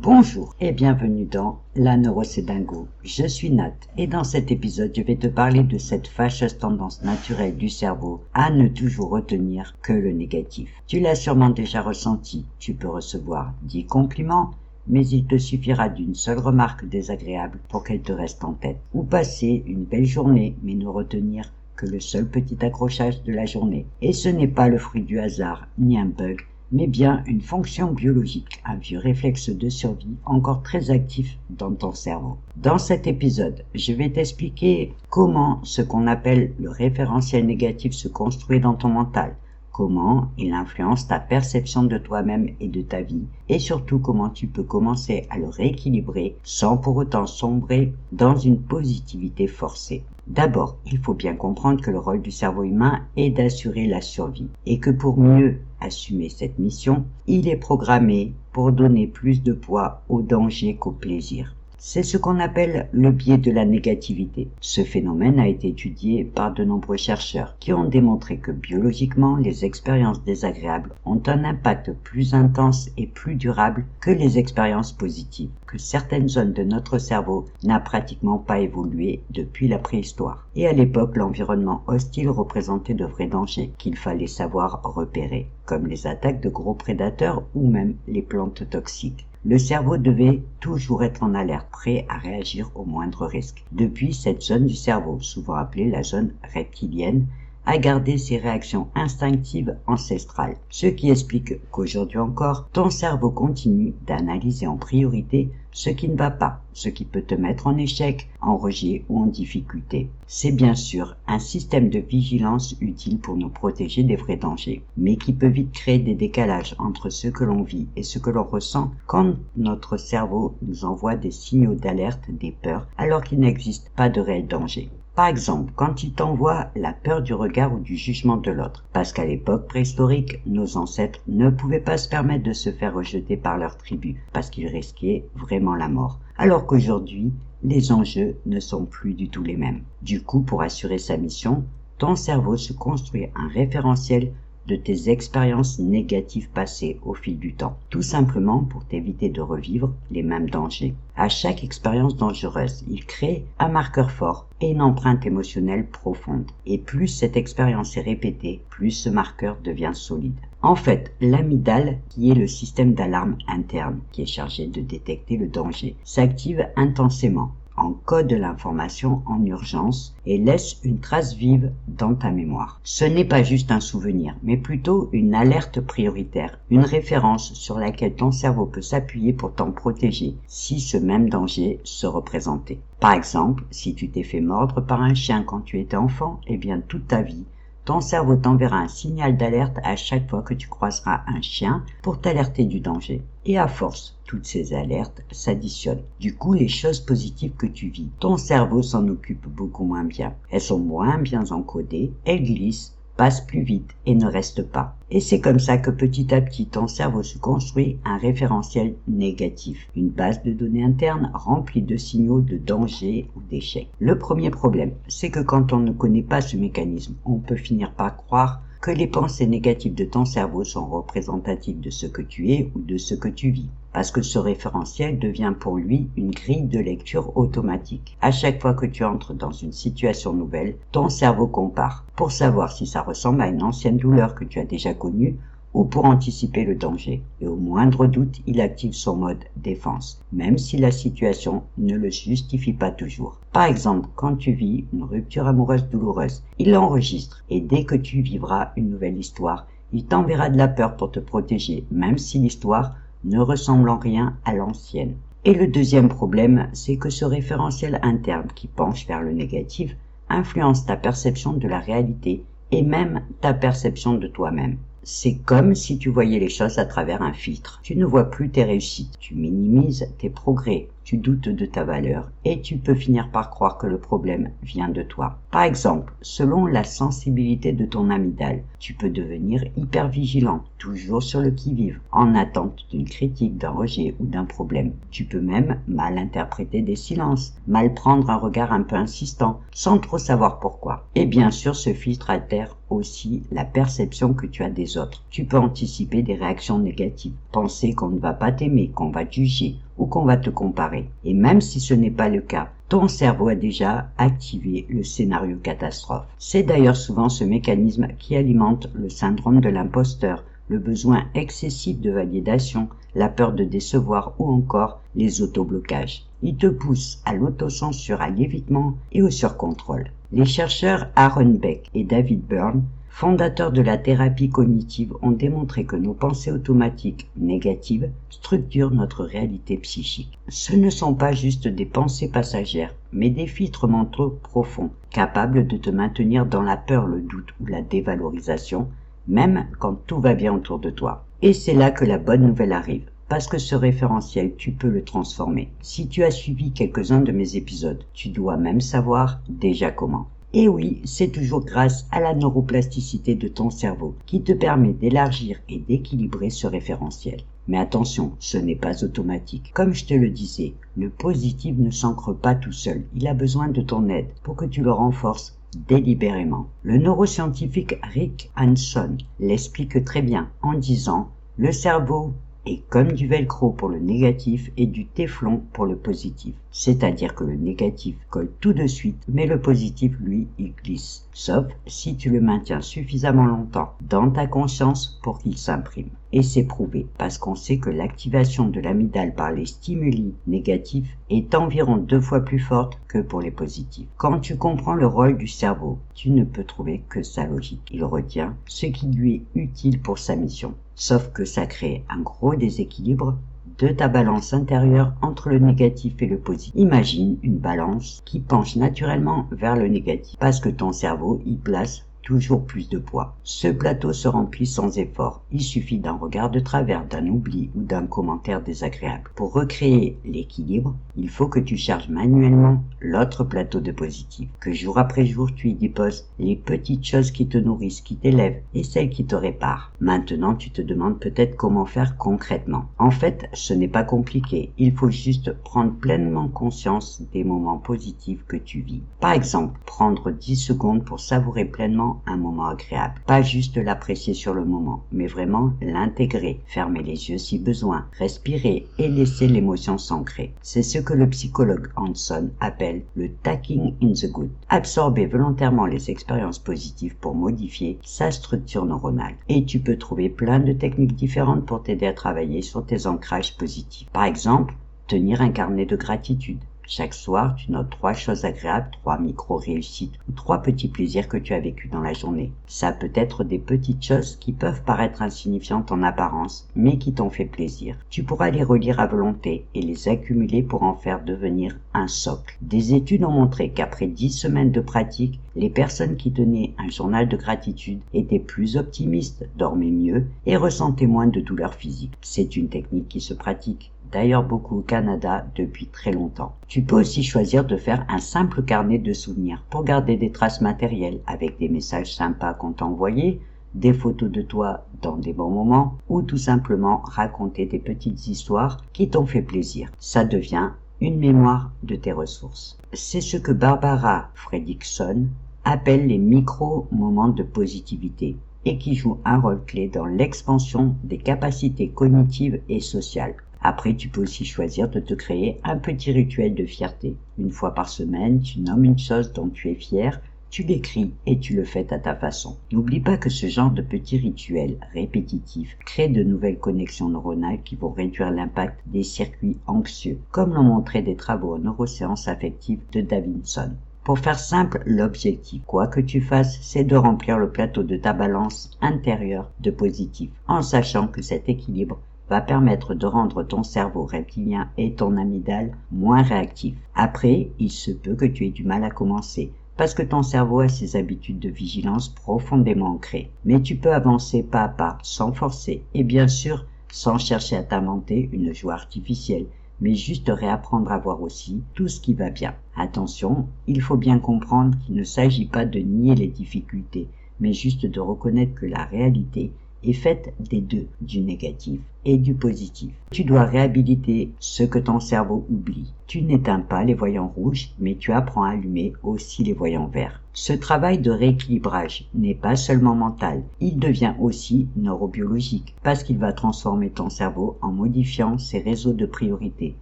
Bonjour et bienvenue dans La Neuro c'est Dingo. Je suis Nat et dans cet épisode je vais te parler de cette fâcheuse tendance naturelle du cerveau à ne toujours retenir que le négatif. Tu l'as sûrement déjà ressenti, tu peux recevoir 10 compliments, mais il te suffira d'une seule remarque désagréable pour qu'elle te reste en tête. Ou passer une belle journée mais ne retenir que le seul petit accrochage de la journée. Et ce n'est pas le fruit du hasard ni un bug, mais bien une fonction biologique, un vieux réflexe de survie encore très actif dans ton cerveau. Dans cet épisode, je vais t'expliquer comment ce qu'on appelle le référentiel négatif se construit dans ton mental, comment il influence ta perception de toi-même et de ta vie, et surtout comment tu peux commencer à le rééquilibrer sans pour autant sombrer dans une positivité forcée. D'abord, il faut bien comprendre que le rôle du cerveau humain est d'assurer la survie, et que pour mieux assumer cette mission, il est programmé pour donner plus de poids au danger qu'au plaisir. C'est ce qu'on appelle le biais de la négativité. Ce phénomène a été étudié par de nombreux chercheurs qui ont démontré que biologiquement, les expériences désagréables ont un impact plus intense et plus durable que les expériences positives, que certaines zones de notre cerveau n'a pratiquement pas évolué depuis la préhistoire. Et à l'époque, l'environnement hostile représentait de vrais dangers qu'il fallait savoir repérer, comme les attaques de gros prédateurs ou même les plantes toxiques. Le cerveau devait toujours être en alerte, prêt à réagir au moindre risque. Depuis, cette zone du cerveau, souvent appelée la zone reptilienne, a gardé ses réactions instinctives ancestrales, ce qui explique qu'aujourd'hui encore, ton cerveau continue d'analyser en priorité ce qui ne va pas, ce qui peut te mettre en échec, en rejet ou en difficulté. C'est bien sûr un système de vigilance utile pour nous protéger des vrais dangers, mais qui peut vite créer des décalages entre ce que l'on vit et ce que l'on ressent quand notre cerveau nous envoie des signaux d'alerte, des peurs, alors qu'il n'existe pas de réel danger. Par exemple, quand il t'envoie la peur du regard ou du jugement de l'autre, parce qu'à l'époque préhistorique, nos ancêtres ne pouvaient pas se permettre de se faire rejeter par leur tribu, parce qu'ils risquaient vraiment la mort. Alors qu'aujourd'hui, les enjeux ne sont plus du tout les mêmes. Du coup, pour assurer sa mission, ton cerveau se construit un référentiel de tes expériences négatives passées au fil du temps, tout simplement pour t'éviter de revivre les mêmes dangers. À chaque expérience dangereuse, il crée un marqueur fort et une empreinte émotionnelle profonde. Et plus cette expérience est répétée, plus ce marqueur devient solide. En fait, l'amygdale, qui est le système d'alarme interne, qui est chargé de détecter le danger, s'active intensément, encode l'information en urgence et laisse une trace vive dans ta mémoire. Ce n'est pas juste un souvenir, mais plutôt une alerte prioritaire, une référence sur laquelle ton cerveau peut s'appuyer pour t'en protéger si ce même danger se représentait. Par exemple, si tu t'es fait mordre par un chien quand tu étais enfant, eh bien toute ta vie, ton cerveau t'enverra un signal d'alerte à chaque fois que tu croiseras un chien pour t'alerter du danger. Et à force, toutes ces alertes s'additionnent. Du coup, les choses positives que tu vis, ton cerveau s'en occupe beaucoup moins bien. Elles sont moins bien encodées, elles glissent, passent plus vite et ne restent pas. Et c'est comme ça que petit à petit, ton cerveau se construit un référentiel négatif, une base de données interne remplie de signaux de danger ou d'échec. Le premier problème, c'est que quand on ne connaît pas ce mécanisme, on peut finir par croire que les pensées négatives de ton cerveau sont représentatives de ce que tu es ou de ce que tu vis, parce que ce référentiel devient pour lui une grille de lecture automatique. À chaque fois que tu entres dans une situation nouvelle, ton cerveau compare pour savoir si ça ressemble à une ancienne douleur que tu as déjà connue ou pour anticiper le danger. Et au moindre doute, il active son mode défense, même si la situation ne le justifie pas toujours. Par exemple, quand tu vis une rupture amoureuse douloureuse, il l'enregistre et dès que tu vivras une nouvelle histoire, il t'enverra de la peur pour te protéger, même si l'histoire ne ressemble en rien à l'ancienne. Et le deuxième problème, c'est que ce référentiel interne qui penche vers le négatif influence ta perception de la réalité et même ta perception de toi-même. C'est comme si tu voyais les choses à travers un filtre. Tu ne vois plus tes réussites, tu minimises tes progrès, tu doutes de ta valeur et tu peux finir par croire que le problème vient de toi. Par exemple, selon la sensibilité de ton amygdale, tu peux devenir hyper vigilant, toujours sur le qui-vive, en attente d'une critique, d'un rejet ou d'un problème. Tu peux même mal interpréter des silences, mal prendre un regard un peu insistant, sans trop savoir pourquoi. Et bien sûr, ce filtre altère aussi la perception que tu as des autres. Tu peux anticiper des réactions négatives, penser qu'on ne va pas t'aimer, qu'on va te juger, ou qu'on va te comparer. Et même si ce n'est pas le cas, ton cerveau a déjà activé le scénario catastrophe. C'est d'ailleurs souvent ce mécanisme qui alimente le syndrome de l'imposteur, le besoin excessif de validation, la peur de décevoir ou encore les autoblocages. Il te pousse à l'autocensure, à l'évitement et au surcontrôle. Les chercheurs Aaron Beck et David Byrne, fondateurs de la thérapie cognitive, ont démontré que nos pensées automatiques négatives structurent notre réalité psychique. Ce ne sont pas juste des pensées passagères, mais des filtres mentaux profonds, capables de te maintenir dans la peur, le doute ou la dévalorisation, même quand tout va bien autour de toi. Et c'est là que la bonne nouvelle arrive, parce que ce référentiel, tu peux le transformer. Si tu as suivi quelques-uns de mes épisodes, tu dois même savoir déjà comment. Et oui, c'est toujours grâce à la neuroplasticité de ton cerveau qui te permet d'élargir et d'équilibrer ce référentiel. Mais attention, ce n'est pas automatique. Comme je te le disais, le positif ne s'ancre pas tout seul. Il a besoin de ton aide pour que tu le renforces délibérément. Le neuroscientifique Rick Hanson l'explique très bien en disant « Le cerveau est comme du velcro pour le négatif et du téflon pour le positif. C'est-à-dire que le négatif colle tout de suite, mais le positif, lui, il glisse. Sauf si tu le maintiens suffisamment longtemps dans ta conscience pour qu'il s'imprime. Et c'est prouvé, parce qu'on sait que l'activation de l'amygdale par les stimuli négatifs est environ 2 fois plus forte que pour les positifs. Quand tu comprends le rôle du cerveau, tu ne peux trouver que sa logique. Il retient ce qui lui est utile pour sa mission. Sauf que ça crée un gros déséquilibre de ta balance intérieure entre le négatif et le positif. Imagine une balance qui penche naturellement vers le négatif, parce que ton cerveau y place toujours plus de poids. Ce plateau se remplit sans effort. Il suffit d'un regard de travers, d'un oubli ou d'un commentaire désagréable. Pour recréer l'équilibre, il faut que tu charges manuellement l'autre plateau de positif, que jour après jour tu y déposes les petites choses qui te nourrissent, qui t'élèvent et celles qui te réparent. Maintenant, tu te demandes peut-être comment faire concrètement. En fait, ce n'est pas compliqué. Il faut juste prendre pleinement conscience des moments positifs que tu vis. Par exemple, prendre 10 secondes pour savourer pleinement un moment agréable. Pas juste l'apprécier sur le moment, mais vraiment l'intégrer, fermer les yeux si besoin, respirer et laisser l'émotion s'ancrer. C'est ce que le psychologue Hanson appelle le taking in the good. Absorber volontairement les expériences positives pour modifier sa structure neuronale. Et tu peux trouver plein de techniques différentes pour t'aider à travailler sur tes ancrages positifs. Par exemple, tenir un carnet de gratitude. Chaque soir, tu notes 3 choses agréables, 3 micro-réussites ou 3 petits plaisirs que tu as vécus dans la journée. Ça peut être des petites choses qui peuvent paraître insignifiantes en apparence, mais qui t'ont fait plaisir. Tu pourras les relire à volonté et les accumuler pour en faire devenir un socle. Des études ont montré qu'après 10 semaines de pratique, les personnes qui tenaient un journal de gratitude étaient plus optimistes, dormaient mieux et ressentaient moins de douleurs physiques. C'est une technique qui se pratique d'ailleurs beaucoup au Canada depuis très longtemps. Tu peux aussi choisir de faire un simple carnet de souvenirs pour garder des traces matérielles avec des messages sympas qu'on t'a envoyés, des photos de toi dans des bons moments ou tout simplement raconter des petites histoires qui t'ont fait plaisir. Ça devient une mémoire de tes ressources. C'est ce que Barbara Fredrickson appelle les micro-moments de positivité et qui jouent un rôle clé dans l'expansion des capacités cognitives et sociales. Après, tu peux aussi choisir de te créer un petit rituel de fierté. Une fois par semaine, tu nommes une chose dont tu es fier, tu l'écris et tu le fais à ta façon. N'oublie pas que ce genre de petits rituels répétitifs crée de nouvelles connexions neuronales qui vont réduire l'impact des circuits anxieux, comme l'ont montré des travaux en neurosciences affectives de Davidson. Pour faire simple, l'objectif, quoi que tu fasses, c'est de remplir le plateau de ta balance intérieure de positif, en sachant que cet équilibre va permettre de rendre ton cerveau reptilien et ton amygdale moins réactifs. Après, il se peut que tu aies du mal à commencer, parce que ton cerveau a ses habitudes de vigilance profondément ancrées. Mais tu peux avancer pas à pas, sans forcer, et bien sûr, sans chercher à t'inventer une joie artificielle, mais juste réapprendre à voir aussi tout ce qui va bien. Attention, il faut bien comprendre qu'il ne s'agit pas de nier les difficultés, mais juste de reconnaître que la réalité est faite des deux, du négatif et du positif. Tu dois réhabiliter ce que ton cerveau oublie. Tu n'éteins pas les voyants rouges, mais tu apprends à allumer aussi les voyants verts. Ce travail de rééquilibrage n'est pas seulement mental, il devient aussi neurobiologique, parce qu'il va transformer ton cerveau en modifiant ses réseaux de priorité,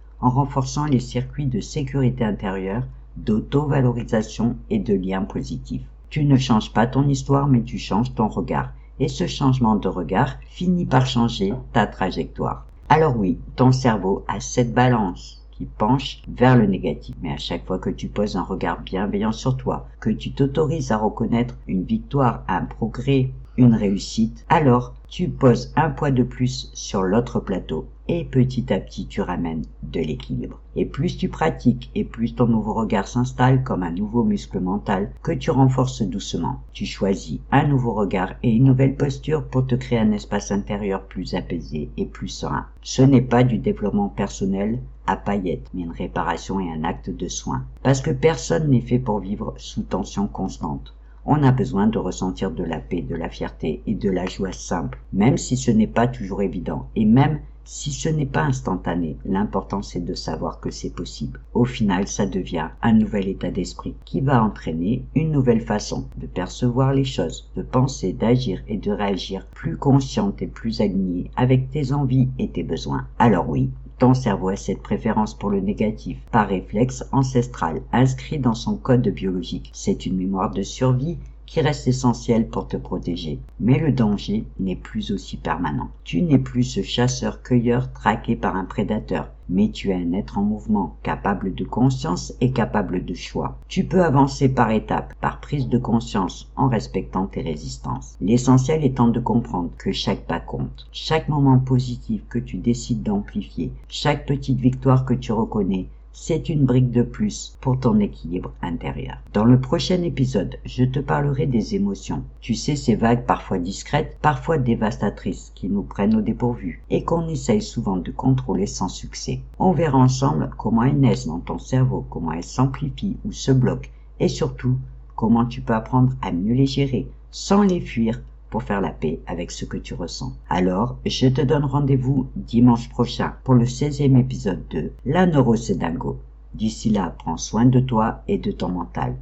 en renforçant les circuits de sécurité intérieure, d'auto-valorisation et de liens positifs. Tu ne changes pas ton histoire, mais tu changes ton regard. Et ce changement de regard finit par changer ta trajectoire. Alors oui, ton cerveau a cette balance qui penche vers le négatif. Mais à chaque fois que tu poses un regard bienveillant sur toi, que tu t'autorises à reconnaître une victoire, un progrès, une réussite, alors tu poses un poids de plus sur l'autre plateau et petit à petit tu ramènes de l'équilibre. Et plus tu pratiques et plus ton nouveau regard s'installe comme un nouveau muscle mental que tu renforces doucement. Tu choisis un nouveau regard et une nouvelle posture pour te créer un espace intérieur plus apaisé et plus serein. Ce n'est pas du développement personnel à paillettes, mais une réparation et un acte de soin. Parce que personne n'est fait pour vivre sous tension constante. On a besoin de ressentir de la paix, de la fierté et de la joie simple, même si ce n'est pas toujours évident et même si ce n'est pas instantané. L'important c'est de savoir que c'est possible. Au final, ça devient un nouvel état d'esprit qui va entraîner une nouvelle façon de percevoir les choses, de penser, d'agir et de réagir plus consciente et plus alignée avec tes envies et tes besoins. Alors oui, ton cerveau a cette préférence pour le négatif, par réflexe ancestral, inscrit dans son code biologique. C'est une mémoire de survie qui reste essentielle pour te protéger. Mais le danger n'est plus aussi permanent. Tu n'es plus ce chasseur-cueilleur traqué par un prédateur, mais tu es un être en mouvement, capable de conscience et capable de choix. Tu peux avancer par étapes, par prise de conscience, en respectant tes résistances. L'essentiel étant de comprendre que chaque pas compte. Chaque moment positif que tu décides d'amplifier, chaque petite victoire que tu reconnais, c'est une brique de plus pour ton équilibre intérieur. Dans le prochain épisode, je te parlerai des émotions. Tu sais, ces vagues parfois discrètes, parfois dévastatrices, qui nous prennent au dépourvu et qu'on essaye souvent de contrôler sans succès. On verra ensemble comment elles naissent dans ton cerveau, comment elles s'amplifient ou se bloquent et surtout, comment tu peux apprendre à mieux les gérer sans les fuir pour faire la paix avec ce que tu ressens. Alors, je te donne rendez-vous dimanche prochain pour le 16e épisode de La Neuro c'est Dingo. D'ici là, prends soin de toi et de ton mental.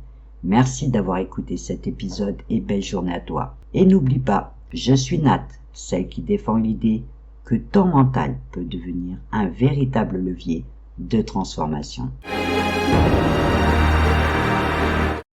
Merci d'avoir écouté cet épisode et belle journée à toi. Et n'oublie pas, je suis Nat, celle qui défend l'idée que ton mental peut devenir un véritable levier de transformation.